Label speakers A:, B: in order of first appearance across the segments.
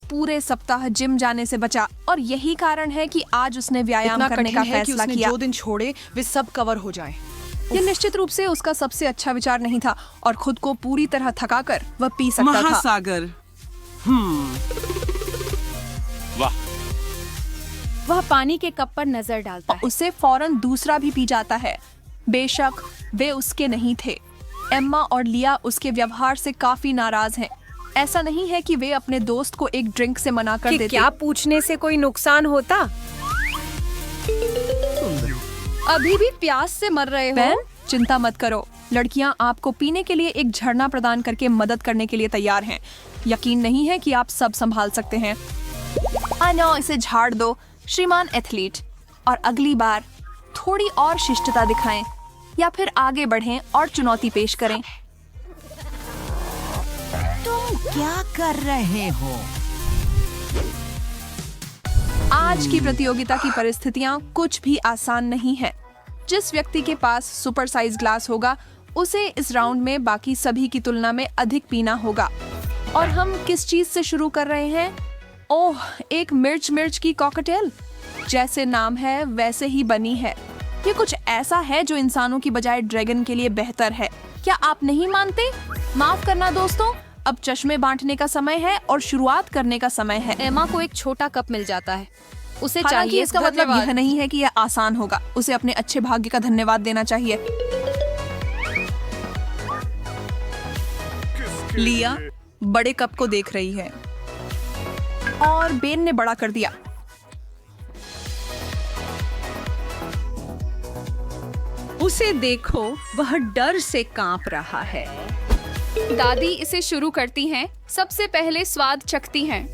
A: पूरे सप्ताह जिम जाने से बचा और यही कारण है कि आज उसने व्यायाम करने का फैसला किया।
B: जो दिन छोड़े वे सब कवर हो जाएं।
A: ये निश्चित रूप से उसका सबसे अच्छा विचार नहीं था और खुद को पूरी तरह थकाकर वह पी सकता था।
C: महासागर।
D: वाह।
E: वह पानी के कप पर नजर डालता है।
A: उसे फौरन दूसरा भी पी जाता है। बेशक वे उसके नहीं थे। एम्मा और लिया उसके व्यवहार से काफी नाराज हैं। ऐसा नहीं है कि वे अपने दोस्त को एक ड्रिंक से मना कर देते।
E: क्या पूछने से कोई नुकसान होता?
A: अभी भी प्यास से मर रहे हो? बेन, चिंता मत करो। लड़कियां आपको पीने के लिए एक झरना प्रदान करके मदद करने के लिए तैयार हैं। यकीन नहीं है कि आप सब संभाल सकते हैं। नो, इसे झाड़ दो श्रीमान एथलीट, और अगली बार थोड़ी और शिष्टता दिखाएं या फिर आगे बढ़ें और चुनौती पेश करें।
F: तुम क्या कर रहे हो?
A: आज की प्रतियोगिता की परिस्थितियां कुछ भी आसान नहीं है। जिस व्यक्ति के पास सुपर साइज ग्लास होगा उसे इस राउंड में बाकी सभी की तुलना में अधिक पीना होगा। और हम किस चीज से शुरू कर रहे हैं? ओह, एक मिर्च की कॉकटेल। जैसे नाम है वैसे ही बनी है। ये कुछ ऐसा है जो इंसानों की बजाय ड्रैगन के लिए बेहतर है। क्या आप नहीं मानते? माफ करना दोस्तों, अब चश्मे बांटने का समय है और शुरुआत करने का समय है।
E: एमा को एक छोटा कप मिल जाता है। उसे
A: हालांकि
E: चाहिए
A: इसका मतलब यह नहीं है कि यह आसान होगा। उसे अपने अच्छे भाग्य का धन्यवाद देना चाहिए। लिया बड़े कप को देख रही है और बेन ने बड़ा कर दिया।
G: उसे देखो, वह डर से कांप रहा है।
E: दादी इसे शुरू करती हैं। सबसे पहले स्वाद चखती हैं।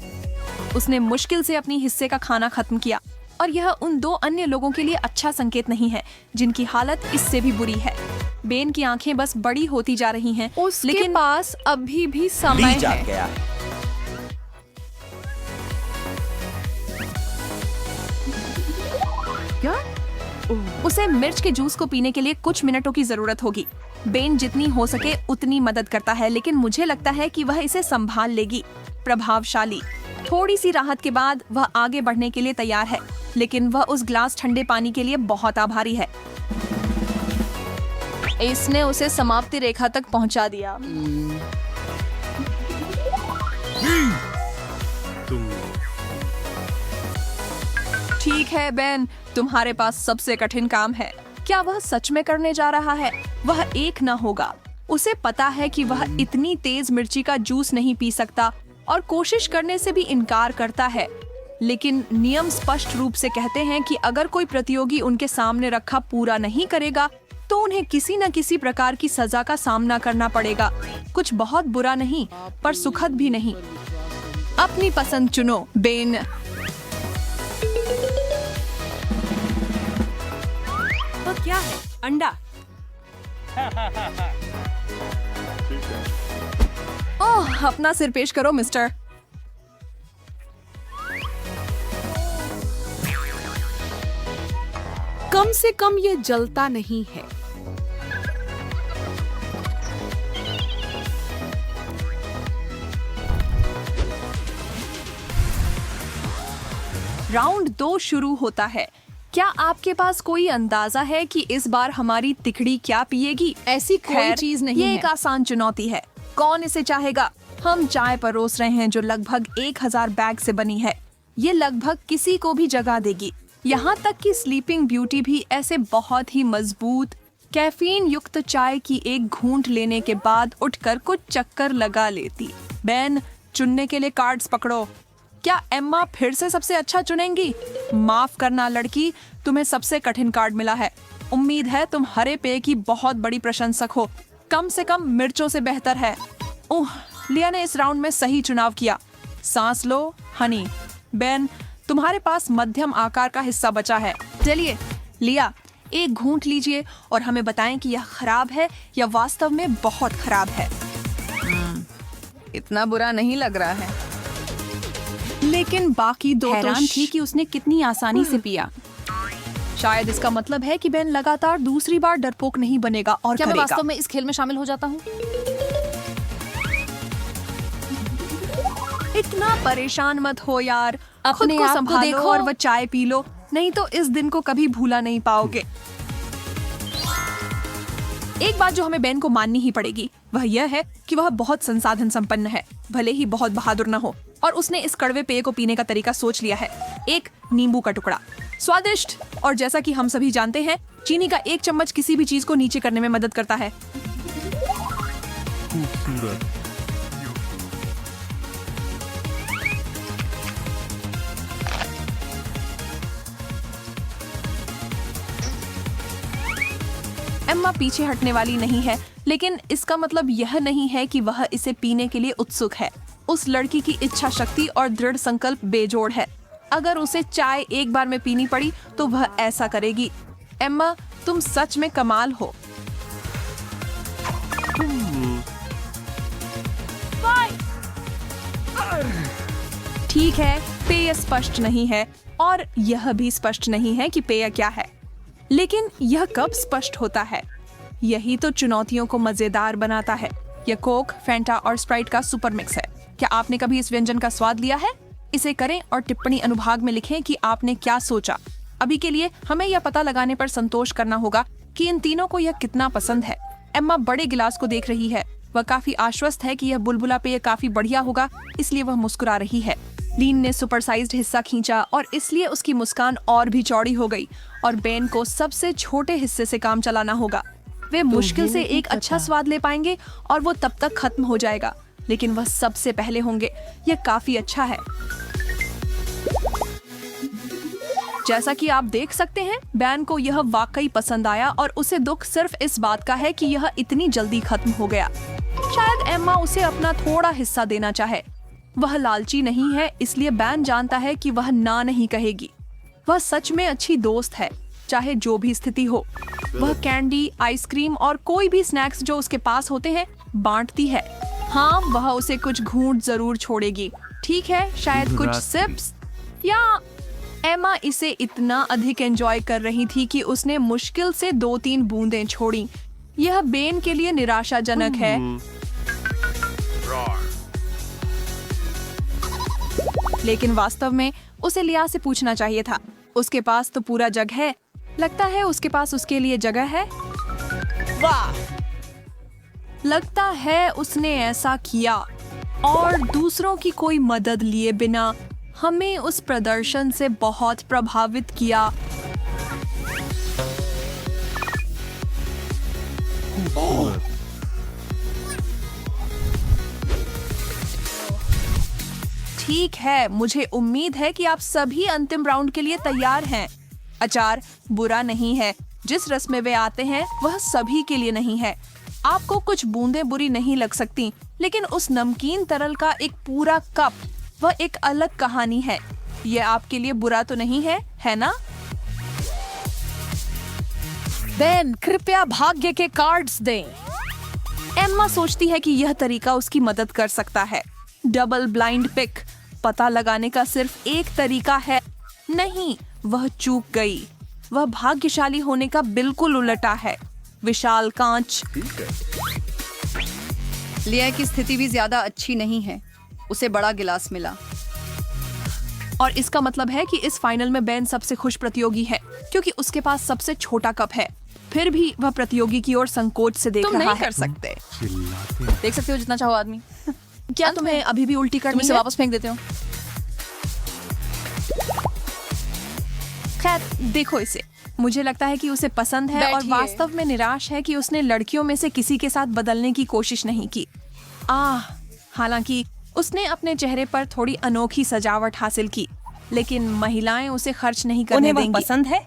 A: उसने मुश्किल से अपनी हिस्से का खाना खत्म किया और यह उन दो अन्य लोगों के लिए अच्छा संकेत नहीं है जिनकी हालत इससे भी बुरी है। बेन की आंखें बस बड़ी होती जा रही हैं,
E: लेकिन पास अभी भी समय है।
D: गया।
A: क्या? उसे मिर्च के जूस को पीने के लिए कुछ मिनटों की जरूरत होगी। बेन जितनी हो सके उतनी मदद करता है, लेकिन मुझे लगता है कि वह इसे संभाल लेगी। प्रभावशाली। थोड़ी सी राहत के बाद वह आगे बढ़ने के लिए तैयार है, लेकिन वह उस ग्लास ठंडे पानी के लिए बहुत आभारी है। इसने उसे समाप्ति रेखा तक पहुंचा दिया। ठीक है बेन, तुम्हारे पास सबसे कठिन काम है। क्या वह सच में करने जा रहा है? वह एक न होगा। उसे पता है कि वह इतनी तेज मिर्ची का जूस नहीं पी सकता और कोशिश करने से भी इनकार करता है। लेकिन नियम स्पष्ट रूप से कहते हैं कि अगर कोई प्रतियोगी उनके सामने रखा पूरा नहीं करेगा तो उन्हें किसी न किसी प्रकार की सजा का सामना करना पड़ेगा। कुछ बहुत बुरा नहीं, पर सुखद भी नहीं। अपनी पसंद चुनो बेन।
G: तो क्या है? अंडा।
A: ओह, अपना सिर पेश करो मिस्टर।
G: कम से कम ये जलता नहीं है।
A: राउंड 2 शुरू होता है। क्या आपके पास कोई अंदाजा है कि इस बार हमारी तिकड़ी क्या पिएगी?
E: ऐसी कोई चीज नहीं
A: ये
E: है।
A: एक आसान चुनौती है। कौन इसे चाहेगा? हम चाय परोस रहे हैं जो लगभग 1000 बैग से बनी है। ये लगभग किसी को भी जगा देगी। यहाँ तक कि स्लीपिंग ब्यूटी भी ऐसे बहुत ही मजबूत कैफीन युक्त चाय की एक घूंट लेने के बाद उठकर कुछ चक्कर लगा लेती। बेन, चुनने के लिए कार्ड्स पकड़ो। क्या एम्मा फिर से सबसे अच्छा चुनेंगी? माफ करना लड़की, तुम्हें सबसे कठिन कार्ड मिला है। उम्मीद है तुम हरे पेय की बहुत बड़ी प्रशंसक हो। कम से कम मिर्चों से बेहतर है। ओह, लिया ने इस राउंड में सही चुनाव किया। सांस लो हनी। बेन, तुम्हारे पास मध्यम आकार का हिस्सा बचा है। चलिए लिया, एक घूंट लीजिए और हमें बताएं कि यह खराब है या वास्तव में बहुत खराब है। इतना बुरा नहीं लग रहा है। लेकिन बाकी दो
E: हैरान थी कि उसने कितनी आसानी से पिया।
A: शायद इसका मतलब है कि बेन लगातार दूसरी बार डरपोक नहीं बनेगा और
E: क्या मैं
A: करेगा।
E: वास्तव में इस खेल में शामिल हो जाता हूँ?
A: इतना परेशान मत हो यार, खुद
E: अपने
A: को
E: आप को
A: संभालो
E: देखो।
A: और वह चाय पी लो, नहीं तो इस दिन को कभी भूला नहीं पाओगे। एक बात जो हमें बेन को माननी ही पड़ेगी वह यह है कि वह बहुत संसाधन संपन्न है, भले ही बहुत बहादुर न हो, और उसने इस कड़वे पेय को पीने का तरीका सोच लिया है। एक नींबू का टुकड़ा, स्वादिष्ट, और जैसा कि हम सभी जानते हैं चीनी का एक चम्मच किसी भी चीज को नीचे करने में मदद करता है। एम्मा पीछे हटने वाली नहीं है, लेकिन इसका मतलब यह नहीं है कि वह इसे पीने के लिए उत्सुक है। उस लड़की की इच्छा शक्ति और दृढ़ संकल्प बेजोड़ है। अगर उसे चाय एक बार में पीनी पड़ी तो वह ऐसा करेगी। एम्मा, तुम सच में कमाल हो। ठीक है, पेय स्पष्ट नहीं है और यह भी स्पष्ट नहीं है कि पेय क्या है, लेकिन यह कब स्पष्ट होता है? यही तो चुनौतियों को मजेदार बनाता है। यह कोक, फैंटा और स्प्राइट का सुपर मिक्स है। क्या आपने कभी इस व्यंजन का स्वाद लिया है? इसे करें और टिप्पणी अनुभाग में लिखें कि आपने क्या सोचा। अभी के लिए हमें यह पता लगाने पर संतोष करना होगा कि इन तीनों को यह कितना पसंद है। एम्मा बड़े गिलास को देख रही है। वह काफी आश्वस्त है कि यह बुलबुला पेय काफी बढ़िया होगा, इसलिए वह मुस्कुरा रही है। लीन ने सुपरसाइज्ड हिस्सा खींचा और इसलिए उसकी मुस्कान और भी चौड़ी हो गई और बेन को सबसे छोटे हिस्से से काम चलाना होगा। वे मुश्किल से एक अच्छा स्वाद ले पाएंगे और वो तब तक खत्म हो जाएगा, लेकिन वह सबसे पहले होंगे। यह काफी अच्छा है। जैसा कि आप देख सकते हैं, बैन को यह वाकई पसंद आया और उसे दुख सिर्फ इस बात का है कि यह इतनी जल्दी खत्म हो गया। शायद एम्मा उसे अपना थोड़ा हिस्सा देना चाहे। वह लालची नहीं है, इसलिए बैन जानता है कि वह ना नहीं कहेगी। वह सच में अच्छी दोस्त है, चाहे जो भी स्थिति हो। वह कैंडी, आइसक्रीम और कोई भी स्नैक्स जो उसके पास होते हैं बांटती है। हाँ, वह उसे कुछ घूंट जरूर छोड़ेगी। ठीक है, शायद कुछ सिप्स, या एम्मा इसे इतना अधिक एंजॉय कर रही थी कि उसने मुश्किल से 2-3 बूंदें छोड़ी। यह बेन के लिए निराशाजनक है। लेकिन वास्तव में उसे लिया से पूछना चाहिए था। उसके पास तो पूरा जग है। लगता है उसके पास उसके लिए जगह है। वाह! लगता है उसने ऐसा किया और दूसरों की कोई मदद लिए बिना हमें उस प्रदर्शन से बहुत प्रभावित किया। ठीक है, मुझे उम्मीद है कि आप सभी अंतिम राउंड के लिए तैयार हैं। अचार बुरा नहीं है। जिस रस में वे आते हैं वह सभी के लिए नहीं है। आपको कुछ बूंदें बुरी नहीं लग सकती, लेकिन उस नमकीन तरल का एक पूरा कप, वह एक अलग कहानी है। यह आपके लिए बुरा तो नहीं है, है ना?
B: बेन, कृपया भाग्य के कार्ड्स दें।
A: एम्मा सोचती है कि यह तरीका उसकी मदद कर सकता है। डबल ब्लाइंड पिक, पता लगाने का सिर्फ एक तरीका है। नहीं, वह चूक गई। वह भाग्यशाली होने का बिल्कुल उल्टा है। विशाल कांच।
B: लिया की स्थिति भी ज्यादा अच्छी नहीं है। उसे बड़ा गिलास मिला।
A: और इसका मतलब है कि इस फाइनल में बेन सबसे खुश प्रतियोगी है, क्योंकि उसके पास सबसे छोटा कप है। फिर भी वह प्रतियोगी की ओर संकोच से देख
B: तुम
A: रहा
B: नहीं
A: है।
B: कर सकते। देख सकते हो जितना चाहो आदमी।
A: क्या तुम्हें अभी भी उल्टी
B: तुम
A: करनी
B: इसे
A: है?
B: वापस फेंक देते हो।
A: खैर, देखो इसे। मुझे लगता है कि उसे पसंद है और
B: बैठिए।
A: वास्तव में निराश है कि उसने लड़कियों में से किसी के साथ बदलने की कोशिश नहीं की। हालांकि उसने अपने चेहरे पर थोड़ी अनोखी सजावट हासिल की, लेकिन महिलाएं उसे खर्च नहीं करने
G: उन्हें वह
A: देंगी।
G: पसंद है।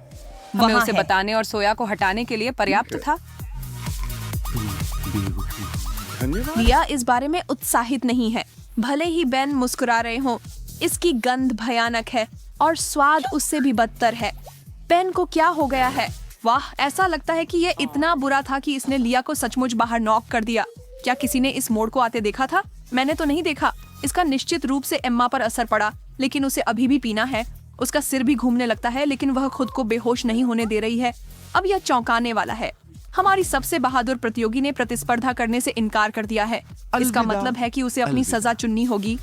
G: हमें
A: वहाँ
G: उसे
A: है।
G: बताने और सोया को हटाने के लिए पर्याप्त था।
A: लिया इस बारे में उत्साहित नहीं है, भले ही बेन मुस्कुरा रहे हों। इसकी गंध भयानक है और स्वाद उससे भी बदतर है। बेन को क्या हो गया है? वाह, ऐसा लगता है कि यह इतना बुरा था कि इसने लिया को सचमुच बाहर नॉक कर दिया। क्या किसी ने इस मोड़ को आते देखा था? मैंने तो नहीं देखा। इसका निश्चित रूप से एम्मा पर असर पड़ा, लेकिन उसे अभी भी पीना है। उसका सिर भी घूमने लगता है, लेकिन वह खुद को बेहोश नहीं होने दे रही है। अब यह चौंकाने वाला है। हमारी सबसे बहादुर प्रतियोगी ने प्रतिस्पर्धा करने से इनकार कर दिया है। इसका मतलब है कि उसे अपनी सजा चुननी होगी।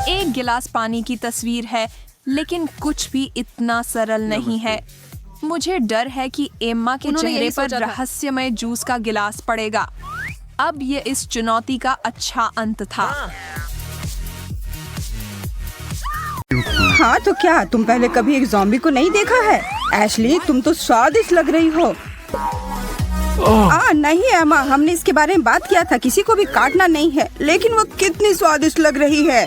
A: एक गिलास पानी की तस्वीर है, लेकिन कुछ भी इतना सरल नहीं है। मुझे डर है कि एम्मा के
B: उन्होंने
A: चेहरे
B: यही
A: पर
B: सोचा था।
A: रहस्यमय जूस का गिलास पड़ेगा। अब ये इस चुनौती का अच्छा अंत था।
C: हाँ तो क्या तुम पहले कभी एक ज़ॉम्बी को नहीं देखा है? एशली तुम तो स्वादिष्ट लग रही हो। नहीं एमा, हमने इसके बारे में बात किया था, किसी को भी काटना नहीं है, लेकिन वो कितनी स्वादिष्ट लग रही है।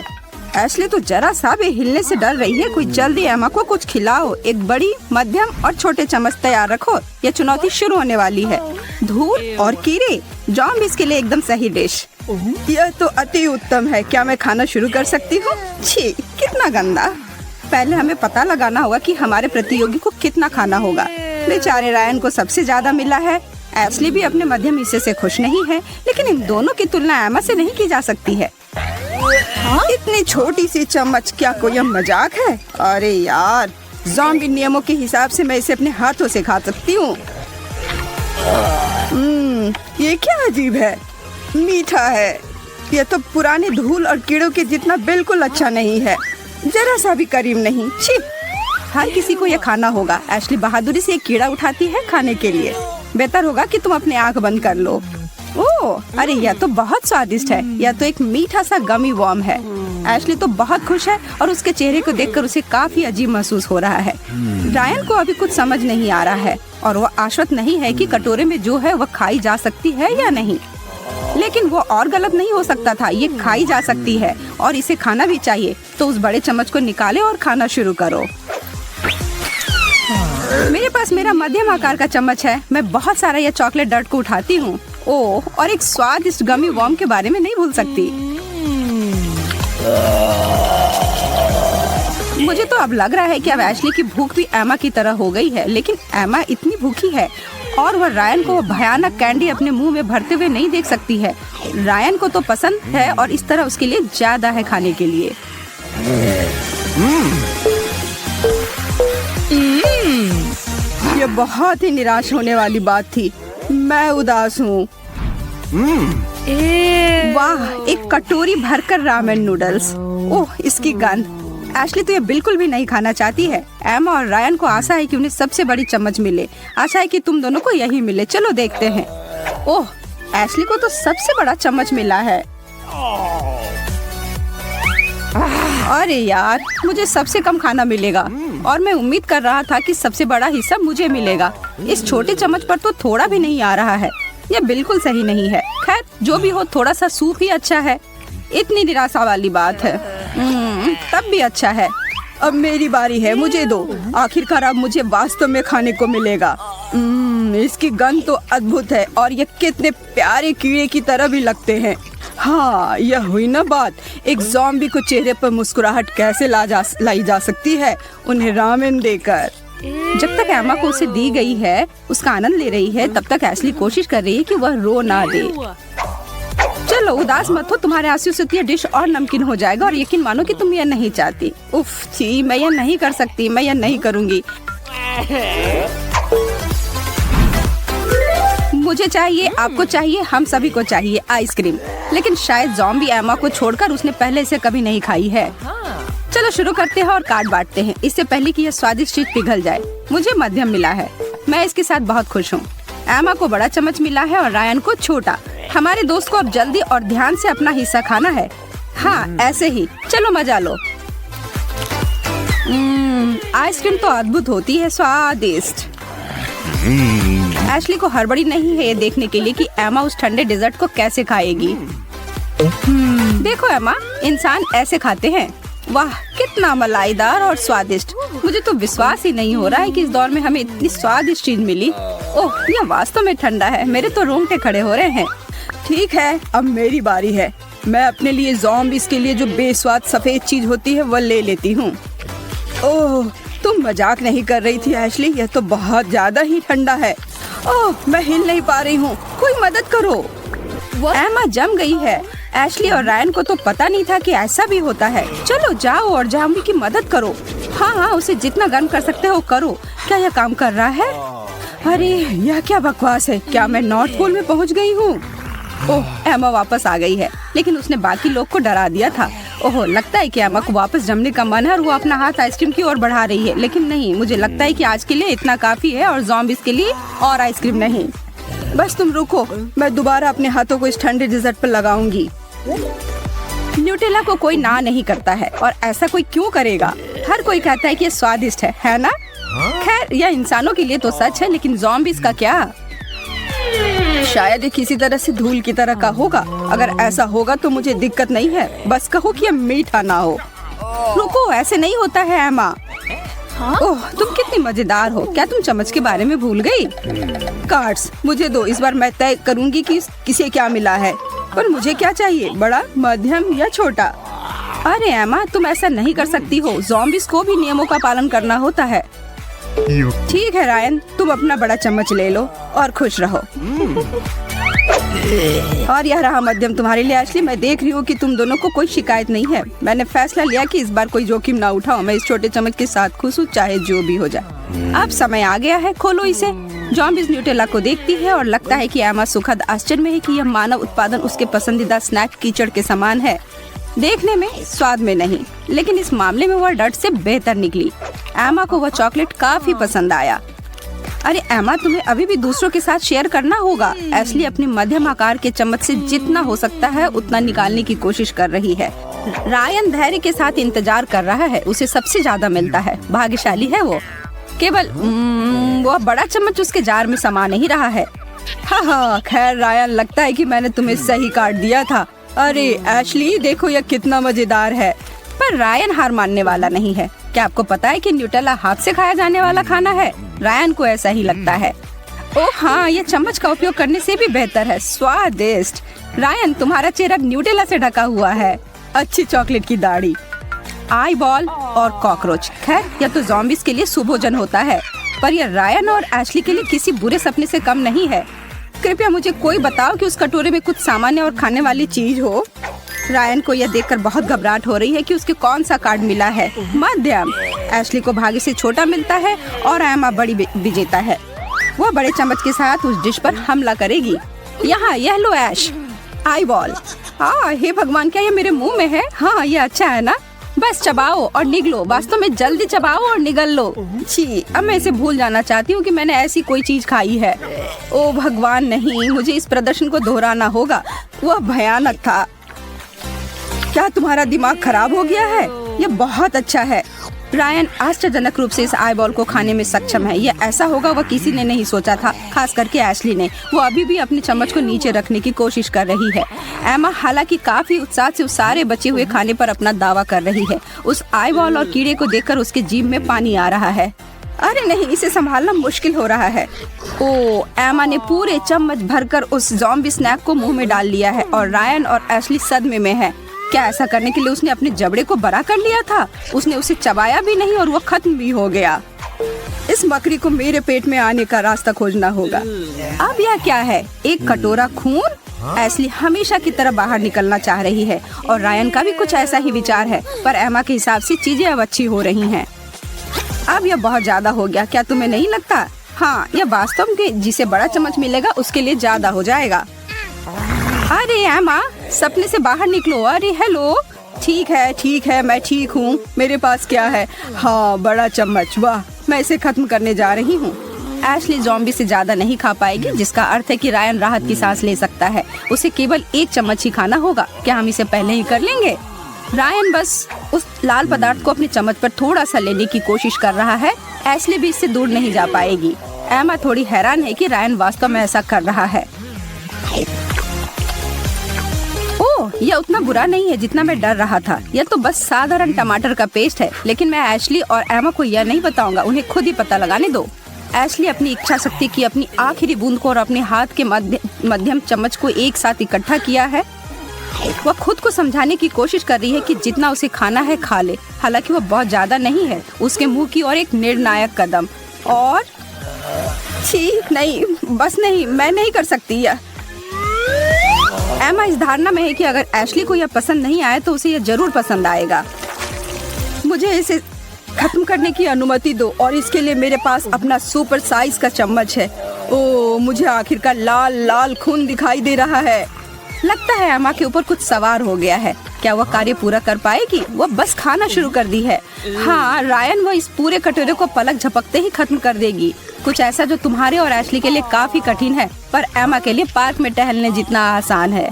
C: एशली तो जरा सा भी हिलने से डर रही है। कोई जल्दी एमा को कुछ खिलाओ। एक बड़ी, मध्यम और छोटे चम्मच तैयार रखो। यह चुनौती शुरू होने वाली है। धूल और कीड़े, ज़ॉम्बीज़ के लिए एकदम सही डिश। यह तो अति उत्तम है। क्या मैं खाना शुरू कर सकती हूँ? छी, कितना गंदा। पहले हमें पता लगाना होगा कि हमारे प्रतियोगी को कितना खाना होगा। बेचारे रायन को सबसे ज्यादा मिला है। एशली भी अपने मध्यम हिस्से से खुश नहीं है, लेकिन इन दोनों की तुलना एमा से नहीं की जा सकती है। इतनी छोटी सी चम्मच, क्या कोई मजाक है? अरे यार, ज़ॉम्बी नियमों के हिसाब से मैं इसे अपने हाथों से खा सकती हूँ। ये क्या अजीब है, मीठा है। यह तो पुराने धूल और कीड़ों के जितना बिल्कुल अच्छा नहीं है, जरा सा भी करीब नहीं। छी, हर किसी को यह खाना होगा। एशली बहादुरी से एक कीड़ा उठाती है खाने के लिए। बेहतर होगा कि तुम अपने आंख बंद कर लो। ओह, अरे यह तो बहुत स्वादिष्ट है। यह तो एक मीठा सा गमी वॉर्म है। एशली तो बहुत खुश है और उसके चेहरे को देखकर उसे काफी अजीब महसूस हो रहा है। रायन को अभी कुछ समझ नहीं आ रहा है और वो आश्वस्त नहीं है कि कटोरे में जो है वह खाई जा सकती है या नहीं। लेकिन वो और गलत नहीं हो सकता था। ये खाई जा सकती है और इसे खाना भी चाहिए। तो उस बड़े चम्मच को निकाले और खाना शुरू करो। मेरे पास मेरा मध्यम आकार का चम्मच है। मैं बहुत सारा यह चॉकलेट डर्ट को उठाती हूँ। ओह, और एक स्वादिष्ट गमी वॉर्म के बारे में नहीं भूल सकती। मुझे तो अब लग रहा है कि अब एशली की भूख भी एमा की तरह हो गई है, लेकिन एमा इतनी भूखी है और वह रायन को भयानक कैंडी अपने मुंह में भरते हुए नहीं देख सकती है। रायन को तो पसंद है और इस तरह उसके लिए ज्यादा है खाने के लिए। यह बहुत ही निराश होने वाली बात थी। मैं उदास हूँ। वाह, एक कटोरी भरकर रामेन नूडल्स। ओह, इसकी गंध। एशली तो ये बिल्कुल भी नहीं खाना चाहती है। एमा और रायन को आशा है कि उन्हें सबसे बड़ी चम्मच मिले। आशा है कि तुम दोनों को यही मिले। चलो देखते हैं। ओह, एशली को तो सबसे बड़ा चम्मच मिला है। अरे यार, मुझे सबसे कम खाना मिलेगा और मैं उम्मीद कर रहा था कि सबसे बड़ा हिस्सा मुझे मिलेगा। इस छोटे चम्मच पर तो थोड़ा भी नहीं आ रहा है। यह बिल्कुल सही नहीं है। खैर, जो भी हो, थोड़ा सा सूप ही अच्छा है। इतनी निराशा वाली बात है। तब भी अच्छा है। अब मेरी बारी है, मुझे दो। आखिरकार अब मुझे वास्तव में खाने को मिलेगा। इसकी गंध तो अद्भुत है और ये कितने प्यारे कीड़े की तरह भी लगते हैं। हाँ, यह हुई ना बात। एक ज़ॉम्बी को चेहरे पर मुस्कुराहट कैसे लाई जा सकती है, उन्हें रामेन देकर। जब तक एमा को उसे दी गई है, उसका आनंद ले रही है, तब तक एशली कोशिश कर रही है कि वह रो ना दे। चलो उदास मत हो, तुम्हारे आंसू से यह डिश और नमकीन हो जाएगा और यकीन मानो कि तुम यह नहीं चाहती। उफ छी, मैं यह नहीं कर सकती, मैं यह नहीं करूँगी। मुझे चाहिए, आपको चाहिए, हम सभी को चाहिए आइसक्रीम। लेकिन शायद ज़ॉम्बी एमा को छोड़कर उसने पहले से कभी नहीं खाई है। चलो शुरू करते हैं और काट बांटते हैं, इससे पहले कि यह स्वादिष्ट चीज पिघल जाए। मुझे मध्यम मिला है। मैं इसके साथ बहुत खुश हूँ। एमा को बड़ा चम्मच मिला है और रायन को छोटा। हमारे दोस्त को अब जल्दी और ध्यान से अपना हिस्सा खाना है। हाँ, ऐसे ही। चलो मजा लो। आइसक्रीम तो अद्भुत होती है, स्वादिष्ट। एशली को हड़बड़ी नहीं है ये देखने के लिए कि एमा उस ठंडे डेजर्ट को कैसे खाएगी। देखो एमा, इंसान ऐसे खाते हैं। वाह, कितना मलाईदार और स्वादिष्ट। मुझे तो विश्वास ही नहीं हो रहा है कि इस दौर में हमें इतनी स्वादिष्ट चीज मिली। ओह, यह वास्तव में ठंडा है। मेरे तो रोंगटे खड़े हो रहे हैं। ठीक है, अब मेरी बारी है। मैं अपने लिए ज़ॉम्बीज़ के लिए जो बेस्वाद सफेद चीज होती है वह ले लेती हूँ। ओह, तुम मजाक नहीं कर रही थी एशली, यह तो बहुत ज्यादा ही ठंडा है। ओह, मैं हिल नहीं पा रही हूँ, कोई मदद करो। एमा जम गई है। एशली और रायन को तो पता नहीं था कि ऐसा भी होता है। चलो जाओ और ज़ॉम्बी की मदद करो। हाँ, उसे जितना गर्म कर सकते हो करो। क्या यह काम कर रहा है? अरे, यह क्या बकवास है। क्या मैं नॉर्थ पोल में पहुँच गई हूँ? ओह, एमा वापस आ गई है, लेकिन उसने बाकी लोग को डरा दिया था। ओह, लगता है कि एमा को वापस जमने का मन है और वो अपना हाथ आइसक्रीम की ओर बढ़ा रही है, लेकिन नहीं, मुझे लगता है कि आज के लिए इतना काफी है और ज़ॉम्बीज़ के लिए और आइसक्रीम नहीं। बस तुम रुको, मैं दोबारा अपने हाथों को इस ठंडे डिजर्ट पर लगाऊंगी। न्यूटेला को कोई ना नहीं करता है, और ऐसा कोई क्यों करेगा? हर कोई कहता है कि ये स्वादिष्ट है ना? खैर, यह इंसानों के लिए तो सच है, लेकिन ज़ॉम्बीज़ का क्या? शायद ये किसी तरह से धूल की तरह का होगा। अगर ऐसा होगा तो मुझे दिक्कत नहीं है, बस कहो कि ये मीठा ना हो। रुको, ऐसे नहीं होता है एमा। ओह, तुम कितनी मजेदार हो। क्या तुम चम्मच के बारे में भूल गई? कार्ड्स मुझे दो, इस बार मैं तय करूंगी कि किसे क्या मिला है। पर मुझे क्या चाहिए, बड़ा, मध्यम या छोटा? अरे एमा, तुम ऐसा नहीं कर सकती हो। ज़ॉम्बीज़ को भी नियमों का पालन करना होता है। ठीक है रायन, तुम अपना बड़ा चम्मच ले लो और खुश रहो। और यह रहा मध्यम तुम्हारे लिए। एशली, मैं देख रही हूँ कि तुम दोनों को कोई शिकायत नहीं है। मैंने फैसला लिया कि इस बार कोई जोखिम ना उठाओ। मैं इस छोटे चम्मच के साथ खुश हूँ, चाहे जो भी हो जाए। अब समय आ गया है, खोलो इसे। ज़ॉम्बीज़ न्यूटेला को देखती है और लगता है कि एमा सुखद आश्चर्य में है कि यह मानव उत्पादन उसके पसंदीदा स्नैक कीचड़ के समान है। देखने में, स्वाद में नहीं, लेकिन इस मामले में वह डट से बेहतर निकली। एमा को वह चॉकलेट काफी पसंद आया। अरे एमा, तुम्हें अभी भी दूसरों के साथ शेयर करना होगा। एशली अपनी मध्यम आकार के चम्मच से जितना हो सकता है उतना निकालने की कोशिश कर रही है। रायन धैर्य के साथ इंतजार कर रहा है, उसे सबसे ज्यादा मिलता है। भाग्यशाली है वो। केवल वह बड़ा चम्मच उसके जार में समा नहीं रहा है। हाँ, खैर रायन, लगता है कि मैंने तुम्हें सही काट दिया था। अरे एशली, देखो यह कितना मजेदार है। पर रायन हार मानने वाला नहीं है। क्या आपको पता है कि न्यूटेला हाथ से खाया जाने वाला खाना है? रायन को ऐसा ही लगता है। ओह हाँ, यह चम्मच का उपयोग करने से भी बेहतर है। स्वादिष्ट। रायन, तुम्हारा चेहरा न्यूटेला से ढका हुआ है। अच्छी चॉकलेट की दाढ़ी, आई बॉल और कॉकरोच। खैर, यह तो ज़ॉम्बीज़ के लिए सुभोजन होता है, पर यह रायन और एशली के लिए किसी बुरे सपने से कम नहीं है। कृपया मुझे कोई बताओ कि उस कटोरे में कुछ सामान्य और खाने वाली चीज हो। रायन को यह देखकर बहुत घबराहट हो रही है कि उसके कौन सा कार्ड मिला है। मध्यम। एशली को भाग्य से छोटा मिलता है और एमा बड़ी विजेता है। वह बड़े चम्मच के साथ उस डिश पर हमला करेगी। यहाँ, यह लो ऐश। Eye ball. हाँ, हे भगवान, क्या यह मेरे मुंह में है? हाँ, यह अच्छा है ना? बस चबाओ और निगलो। वास्तव में जल्दी चबाओ और निगल लो। छी, अब मैं इसे भूल जाना चाहती हूँ कि मैंने ऐसी कोई चीज खाई है। ओ भगवान, नहीं, मुझे इस प्रदर्शन को दोहराना होगा। वह भयानक था। क्या तुम्हारा दिमाग खराब हो गया है? यह बहुत अच्छा है। रायन आश्चर्यजनक रूप से इस आई बॉल को खाने में सक्षम है। यह ऐसा होगा वह किसी ने नहीं सोचा था, खास करके एशली ने। वो अभी भी अपने चम्मच को नीचे रखने की कोशिश कर रही है। एमा हालांकि काफी उत्साह से उस सारे बचे हुए खाने पर अपना दावा कर रही है। उस आई बॉल और कीड़े को देखकर उसके जीभ में पानी आ रहा है। अरे नहीं, इसे संभालना मुश्किल हो रहा है। ओ, एमा ने पूरे चम्मच भरकर उस ज़ॉम्बी स्नैक को मुंह में डाल लिया है और रायन और एशली सदमे में है। क्या ऐसा करने के लिए उसने अपने जबड़े को बड़ा कर लिया था? उसने उसे चबाया भी नहीं और वो खत्म भी हो गया। इस बकरी को मेरे पेट में आने का रास्ता खोजना होगा। अब यह क्या है? एक कटोरा खून? एशली हमेशा की तरह बाहर निकलना चाह रही है और रायन का भी कुछ ऐसा ही विचार है, पर एमा के हिसाब से चीजें अब अच्छी हो रही हैं। अब यह बहुत ज्यादा हो गया, क्या तुम्हें नहीं लगता? हाँ, यह वास्तव में जिसे बड़ा चम्मच मिलेगा उसके लिए ज्यादा हो जाएगा। अरे एमा, सपने से बाहर निकलो। अरे हेलो। ठीक है, मैं ठीक हूँ। मेरे पास क्या है? हाँ, बड़ा चम्मच। वाह, मैं इसे खत्म करने जा रही हूँ। एशली ज़ॉम्बी से ज्यादा नहीं खा पाएगी, जिसका अर्थ है कि रायन राहत की सांस ले सकता है। उसे केवल एक चम्मच ही खाना होगा। क्या हम इसे पहले ही कर लेंगे? रायन बस उस लाल पदार्थ को अपने चम्मच पर थोड़ा सा लेने की कोशिश कर रहा है। एशली भी इससे दूर नहीं जा पाएगी। एमा थोड़ी हैरान है कि रायन वास्तव में ऐसा कर रहा है। यह उतना बुरा नहीं है जितना मैं डर रहा था। यह तो बस साधारण टमाटर का पेस्ट है, लेकिन मैं एशली और एमा को यह नहीं बताऊंगा। उन्हें खुद ही पता लगाने दो। एशली अपनी इच्छा शक्ति की अपनी आखिरी बूंद को और अपने हाथ के मध्यम चम्मच को एक साथ इकट्ठा किया है। वह खुद को समझाने की कोशिश कर रही है कि जितना उसे खाना है खा ले। हालांकि वह बहुत ज्यादा नहीं है। उसके मुंह की ओर एक निर्णायक कदम। और ठीक नहीं, बस नहीं, मैं नहीं कर सकती यह। एमा इस धारणा में है कि अगर एशली को यह पसंद नहीं आए तो उसे यह जरूर पसंद आएगा। मुझे इसे खत्म करने की अनुमति दो और इसके लिए मेरे पास अपना सुपर साइज का चम्मच है। ओ, मुझे आखिरकार लाल लाल खून दिखाई दे रहा है। लगता है एमा के ऊपर कुछ सवार हो गया है। क्या वह कार्य पूरा कर पाएगी? वह बस खाना शुरू कर दी है। हाँ रायन, वो इस पूरे कटोरे को पलक झपकते ही खत्म कर देगी। कुछ ऐसा जो तुम्हारे और एशली के लिए काफी कठिन है, पर एमा के लिए पार्क में टहलने जितना आसान है।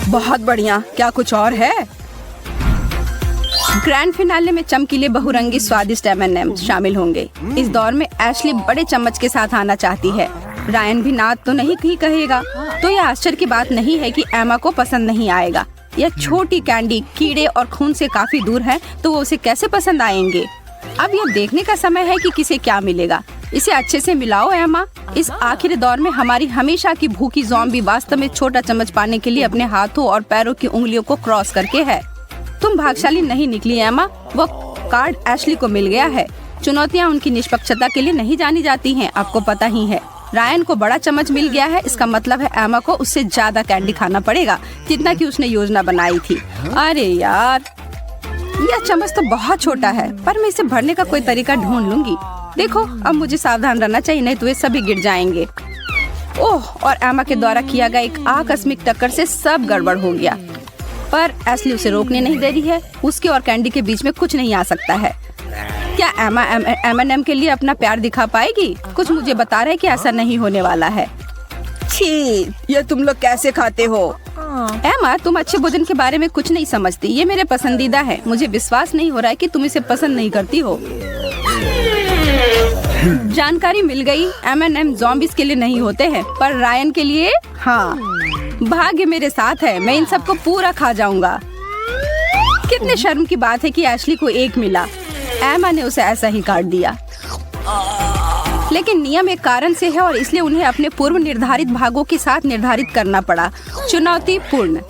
C: बहुत बढ़िया। क्या कुछ और है? ग्रैंड फिनाले में चमकीले बहुरंगी स्वादिष्ट M&M शामिल होंगे। इस दौर में एशली बड़े चम्मच के साथ आना चाहती है। रायन भी ना तो नहीं ही कहेगा, तो यह आश्चर्य की बात नहीं है कि एमा को पसंद नहीं आएगा। यह छोटी कैंडी कीड़े और खून से काफी दूर है, तो वो उसे कैसे पसंद आएंगे? अब यह देखने का समय है कि किसे क्या मिलेगा। इसे अच्छे से मिलाओ एमा। इस आखिरी दौर में हमारी हमेशा की भूखी ज़ॉम्बी वास्तव में छोटा चम्मच पाने के लिए अपने हाथों और पैरों की उंगलियों को क्रॉस करके है। तुम भाग्यशाली नहीं निकली एमा। वो कार्ड एशली को मिल गया है। चुनौतियाँ उनकी निष्पक्षता के लिए नहीं जानी जाती हैं, आपको पता ही है। रायन को बड़ा चम्मच मिल गया है, इसका मतलब है एमा को उससे ज्यादा कैंडी खाना पड़ेगा जितना कि उसने योजना बनाई थी। अरे यार, यह चम्मच तो बहुत छोटा है, पर मैं इसे भरने का कोई तरीका ढूंढ लूंगी। देखो, अब मुझे सावधान रहना चाहिए, नहीं तो ये सभी गिर जाएंगे। ओह, और एमा के द्वारा किया गया एक आकस्मिक टक्कर से सब गड़बड़ हो गया। पर एशली उसे रोकने नहीं दे रही है। उसके और कैंडी के बीच में कुछ नहीं आ सकता है। क्या एमा M&M के लिए अपना प्यार दिखा पाएगी? कुछ मुझे बता रहे कि ऐसा नहीं होने वाला है। छी, ये तुम लोग कैसे खाते हो? एमा, तुम अच्छे भोजन के बारे में कुछ नहीं समझती। ये मेरे पसंदीदा है। मुझे विश्वास नहीं हो रहा है कि तुम इसे पसंद नहीं करती हो। जानकारी मिल गई। M&M ज़ॉम्बीज़ के लिए नहीं होते हैं, पर रायन के लिए हाँ। भाग्य मेरे साथ है, मैं इन सबको पूरा खा जाऊंगा। कितने शर्म की बात है कि एशली को एक मिला। एमा ने उसे ऐसा ही काट दिया, लेकिन नियम एक कारण से है और इसलिए उन्हें अपने पूर्व निर्धारित भागों के साथ निर्धारित करना पड़ा। चुनौती पूर्ण।